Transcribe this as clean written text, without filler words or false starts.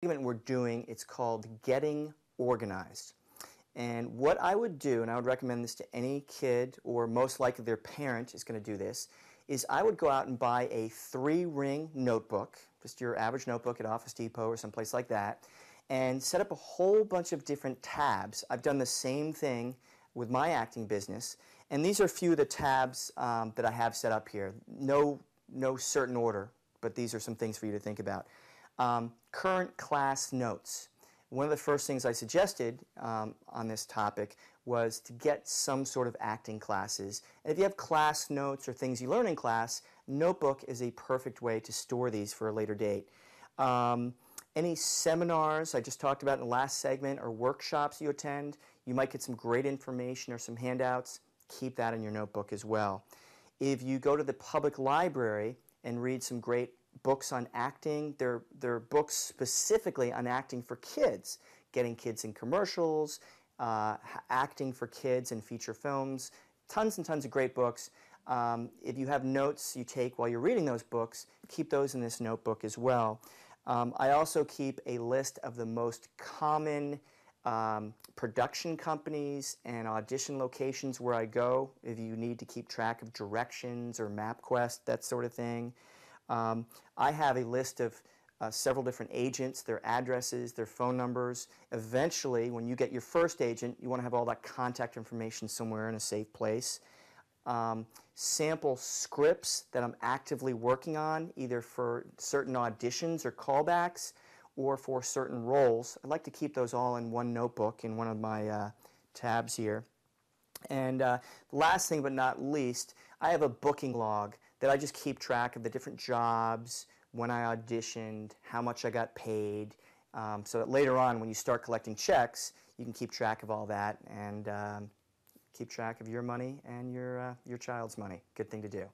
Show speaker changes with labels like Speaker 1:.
Speaker 1: segment we're doing, it's called Getting Organized. And what I would do, and I would recommend this to any kid, or most likely their parent is going to do this, is I would go out and buy a 3-ring notebook, just your average notebook at Office Depot or someplace like that, and set up a whole bunch of different tabs. I've done the same thing with my acting business, and these are a few of the tabs that I have set up here. No certain order, but these are some things for you to think about. Current class notes. One of the first things I suggested on this topic was to get some sort of acting classes. And if you have class notes or things you learn in class, notebook is a perfect way to store these for a later date. Any seminars I just talked about in the last segment or workshops you attend, you might get some great information or some handouts. Keep that in your notebook as well. If you go to the public library and read some great books on acting, they're books specifically on acting for kids, getting kids in commercials, acting for kids in feature films, tons and tons of great books. If you have notes you take while you're reading those books, keep those in this notebook as well. I also keep a list of the most common production companies and audition locations where I go, if you need to keep track of directions or MapQuest, that sort of thing. I have a list of several different agents, their addresses, their phone numbers. Eventually, when you get your first agent, you want to have all that contact information somewhere in a safe place. Sample scripts that I'm actively working on, either for certain auditions or callbacks, or for certain roles. I'd like to keep those all in one notebook in one of my tabs here. And last thing but not least, I have a booking log that I just keep track of the different jobs, when I auditioned, how much I got paid, so that later on when you start collecting checks, you can keep track of all that and keep track of your money and your child's money. Good thing to do.